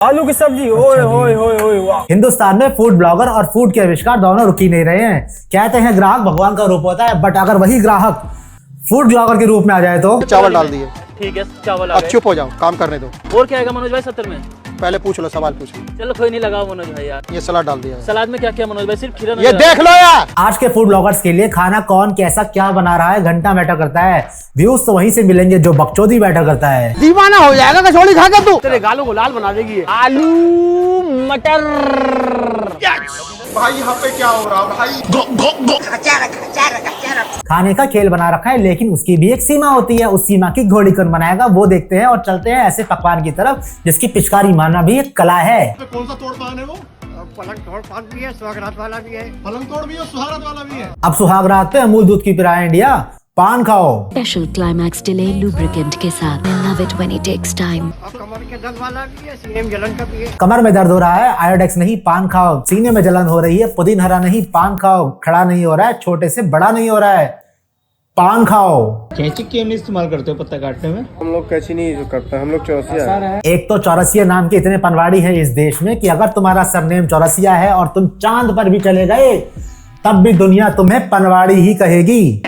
आलू की सब्जी, ओए ओए ओए ओए वाह। हिंदुस्तान में फूड ब्लॉगर और फूड के आविष्कार दोनों रुक ही नहीं रहे हैं। कहते हैं ग्राहक भगवान का रूप होता है, बट अगर वही ग्राहक फूड ब्लॉगर के रूप में आ जाए तो चावल डाल दिए। ठीक है, चावल आ अब गए। चुप हो जाओ, काम करने दो। और क्या आएगा मनोज भाई 70 में? पहले पूछ लो, सवाल पूछ लो। चलो कोई नहीं, लगाओ मनोज भाई यार। ये सलाद डाल दिया है। सलाद में क्या क्या मनोज भाई? सिर्फ खीरा ये नजर देख लो यार। आज के फूड ब्लॉगर्स के लिए खाना कौन कैसा क्या बना रहा है घंटा मैटर करता है। व्यूज तो वहीं से मिलेंगे जो बकचोदी मैटर करता है। दीवाना हो जाएगा कचौड़ी खा के तू। तेरे गालों को लाल बना देगी। आलू मटर। भाई यहाँ पे क्या हो रहा है भाई? खाने का खेल बना रखा है, लेकिन उसकी भी एक सीमा होती है। उस सीमा की घोड़ी कौन बनाएगा वो देखते हैं और चलते हैं ऐसे पकवान की तरफ जिसकी पिचकारी मारना भी एक कला है। कौन सा तोड़ पान है वो? पलंग तोड़ पान भी है, सुहागरात वाला भी है। पलंग तोड़ भी है, सुहागरात वाला भी है। अब सुहागरात पे अमूल दूध की पिराए इंडिया, पान खाओ। Special climax delay lubricant के साथ I love it when it takes time. और कमर के दर्द वाला भी है, सीने में जलन का भी है। कमर में दर्द हो रहा है, आयोडेक्स नहीं पान खाओ। सीने में जलन हो रही है, पुदीन हरा नहीं पान खाओ। खड़ा नहीं हो रहा है, छोटे से बड़ा नहीं हो रहा है, पान खाओ। कैंची की हम इस्तेमाल करते हो पत्ता काटने में? हम लोग कैची नहीं करते, हम लोग चौरसिया। एक तो चौरसिया नाम के इतने पनवाड़ी हैं इस देश में कि अगर तुम्हारा सरनेम चौरसिया है और तुम चांद पर भी चले गए तब भी दुनिया तुम्हें पनवाड़ी ही कहेगी।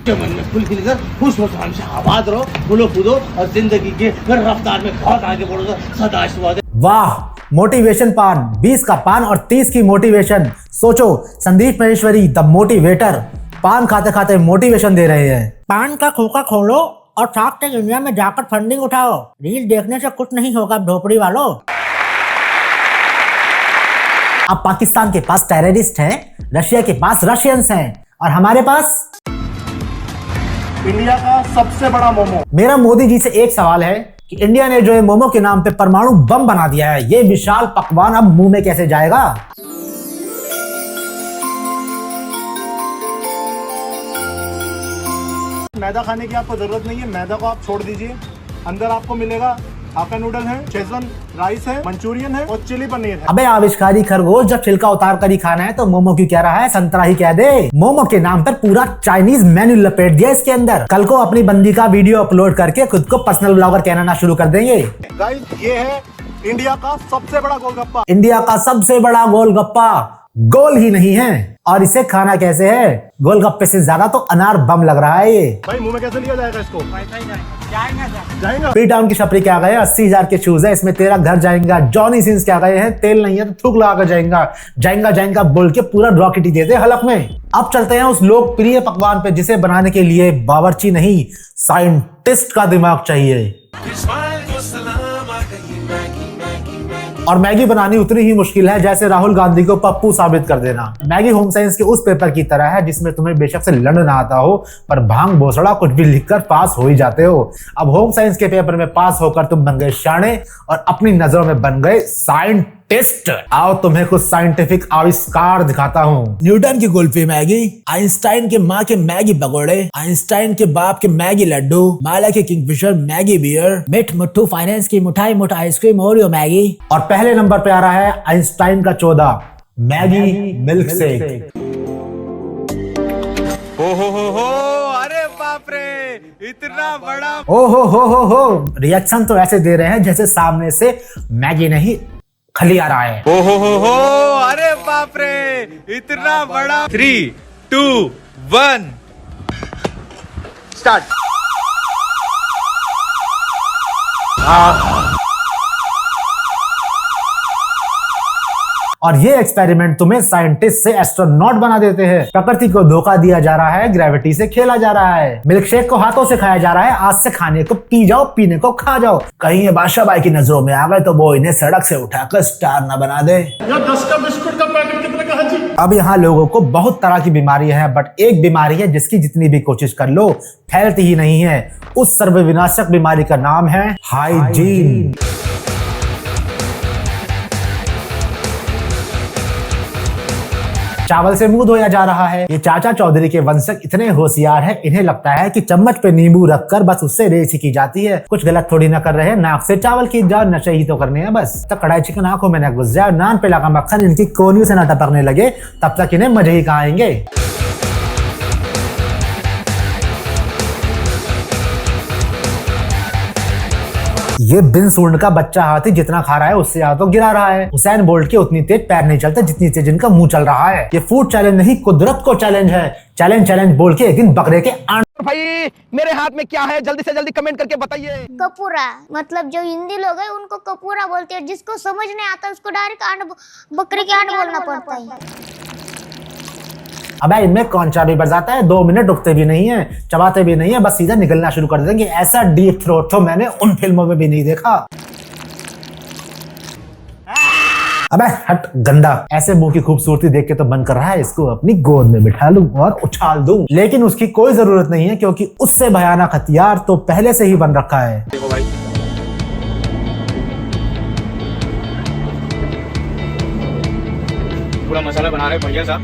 मन में फुल खिलकर खुश हो, से आबाद रहो, बोलो कूदो और जिंदगी के हर रफ्तार में बहुत आगे बढ़ो। सदा आशीर्वाद। वाह, मोटिवेशन पान, 20 का पान और 30 की मोटिवेशन। सोचो, संदीप महेश्वरी द मोटिवेटर पान खाते खाते मोटिवेशन दे रहे हैं। पान का खोखा खोलो और शार्क टैंक इंडिया में जाकर फंडिंग उठाओ। रील देखने से कुछ नहीं होगा ढोपड़ी वालों। अब पाकिस्तान के पास टेररिस्ट हैं, रशिया के पास रशियंस हैं और हमारे पास इंडिया का सबसे बड़ा मोमो। मेरा मोदी जी से एक सवाल है कि इंडिया ने जो है मोमो के नाम पे परमाणु बम बना दिया है, ये विशाल पकवान अब मुंह में कैसे जाएगा? मैदा खाने की आपको जरूरत नहीं है, मैदा को आप छोड़ दीजिए। अंदर आपको मिलेगा हाक्का नूडल है, शेजवान राइस है, मंचूरियन है और चिली पनीर है। अबे आविष्कारी खरगोश, जब छिलका उतार कर ही खाना है तो मोमो क्यों कह रहा है? संतरा ही कह दे। मोमो के नाम पर पूरा चाइनीज मेन्यू लपेट दिया इसके अंदर। कल को अपनी बंदी का वीडियो अपलोड करके खुद को पर्सनल ब्लॉगर कहना शुरू कर देंगे। गाइस, ये है इंडिया का सबसे बड़ा गोलगप्पा। इंडिया का सबसे बड़ा गोलगप्पा गोल ही नहीं है, और इसे खाना कैसे है? गोलगप्पे से ज्यादा तो अनार बम लग रहा है ये। भाई मुंह में कैसे लिया जाएगा इसको? जाएगा। पी टाउन की छपरी क्या गए, 80,000 के शूज है, इसमें तेरा घर जाएगा। जॉनी सिंस क्या गए हैं, तेल नहीं है तो थूक लगा कर जाएगा बोल के पूरा रॉकेट दे दे हलक में। अब चलते हैं उस लोकप्रिय पकवान पे जिसे बनाने के लिए बावर्ची नहीं साइंटिस्ट का दिमाग चाहिए। और मैगी बनानी उतनी ही मुश्किल है जैसे राहुल गांधी को पप्पू साबित कर देना। मैगी होम साइंस के उस पेपर की तरह है जिसमें तुम्हें बेशक से लड़ना आता हो पर भांग भोसड़ा कुछ भी लिखकर पास हो ही जाते हो। अब होम साइंस के पेपर में पास होकर तुम बन गए शाणे और अपनी नजरों में बन गए साइंटिस्ट। आओ तुम्हें कुछ साइंटिफिक आविष्कार दिखाता हूँ। न्यूटन की कुल्फी मैगी, आइंस्टाइन के माँ के मैगी पकौड़े, आइंस्टाइन के बाप के मैगी लड्डू, माला के किंगफिशर मैगी बियर, मिठ मुट्ठू फाइनेंस की मिठाई मोटा आइसक्रीम ओरियो मैगी, और पहले नंबर पे आ रहा है आइंस्टाइन का 14 मैगी मिल्क शेक। अरे बाप रे, इतना बड़ा। ओ हो रिएक्शन तो ऐसे दे रहे हैं जैसे सामने से मैगी नहीं खली आ रहा है। अरे बाप रे, इतना बड़ा। 3, 2, 1 स्टार्ट। और ये एक्सपेरिमेंट तुम्हें साइंटिस्ट से एस्ट्रोनॉट बना देते हैं। प्रकृति को धोखा दिया जा रहा है, ग्रेविटी से खेला जा रहा है, मिल्क शेक को हाथों से खाया जा रहा है। आज से खाने को पी जाओ, पीने को खा जाओ। कहीं ये बादशाह भाई की नजरों में आ गए तो वो इन्हें सड़क से उठाकर स्टार न बना दे। 10 का बिस्कुट का पैकेट कितने का है जी? अब यहाँ लोगों को बहुत तरह की बीमारी है, बट एक बीमारी है जिसकी जितनी भी कोशिश कर लो फैलती ही नहीं है। उस सर्वविनाशक बीमारी का नाम है हाइजीन। चावल से मुंह धोया जा रहा है। ये चाचा चौधरी के वंशज इतने होशियार हैं, इन्हें लगता है कि चम्मच पे नींबू रखकर बस उससे रेस ही की जाती है। कुछ गलत थोड़ी ना कर रहे हैं, नाक से चावल खींच जाओ, नशे ही तो करने हैं बस। तब कढ़ाई चिकन आंखों में न घुस जाए, नान पे लगा मक्खन इनकी कोनियों से न टपकने लगे, तब तक इन्हें मजे ही कहाँ आएंगे। ये बिन सूंड का बच्चा हाथी जितना खा रहा है उससे ज्यादा तो गिरा रहा है। हुसैन बोल्ट के उतनी तेज पैर नहीं चलते जितनी तेज इनका मुंह चल रहा है। ये फूड चैलेंज नहीं, कुदरत को चैलेंज है। चैलेंज बोल के एक दिन बकरे के भाई मेरे हाथ में क्या है, जल्दी से जल्दी कमेंट करके बताइए। कपूरा, मतलब जो हिंदी लोग हैं उनको कपूरा बोलते हैं। जिसको समझ नहीं आता उसको डायरेक्ट बकरी के आंट बोलना पड़ता है। अबे इनमें कौन चाबी बजाता है? 2 मिनट रुकते भी नहीं है, चबाते भी नहीं है, बस सीधा निकलना शुरू कर देंगे। ऐसा डीप थ्रोट तो मैंने उन फिल्मों में भी नहीं देखा। अबे हट गंदा। ऐसे मुंह की खूबसूरती देख के तो मन कर रहा है इसको अपनी गोद में बिठा लूं और उछाल दूं, लेकिन उसकी कोई जरूरत नहीं है क्योंकि उससे भयानक हथियार तो पहले से ही बन रखा है। देखो भाई, पूरा मसाला बना रहे बढ़िया सा।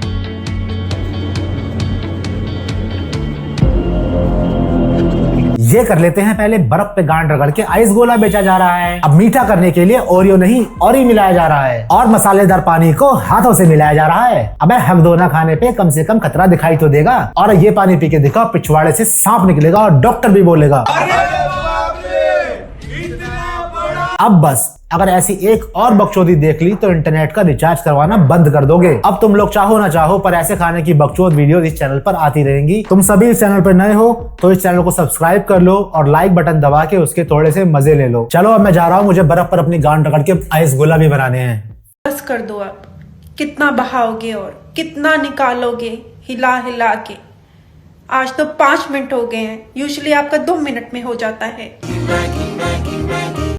ये कर लेते हैं पहले। बर्फ पे गांड रगड़ के आइस गोला बेचा जा रहा है। अब मीठा करने के लिए ओरियो नहीं ऑरी मिलाया जा रहा है और मसालेदार पानी को हाथों से मिलाया जा रहा है। अबे हक दो ना खाने पे, कम से कम खतरा दिखाई तो देगा। और ये पानी पी के दिखाओ, पिछवाड़े से सांप निकलेगा और डॉक्टर भी बोलेगा। अब बस अगर ऐसी एक और बकचोदी देख ली तो इंटरनेट का रिचार्ज करवाना बंद कर दोगे। अब तुम लोग चाहो ना चाहो पर ऐसे खाने की बकचोद वीडियो इस चैनल पर आती रहेंगी। तुम सभी इस चैनल पर नए हो तो इस चैनल को सब्सक्राइब कर लो और लाइक बटन दबा के उसके थोड़े से मजे ले लो। चलो अब मैं जा रहा हूँ, मुझे बर्फ पर अपनी गांड रगड़ के आइस गोला भी बनाने हैं। बस कर दो अब, कितना बहाओगे और कितना निकालोगे हिला हिला के। आज तो 5 मिनट हो गए हैं, यूजुअली आपका 2 मिनट में हो जाता है।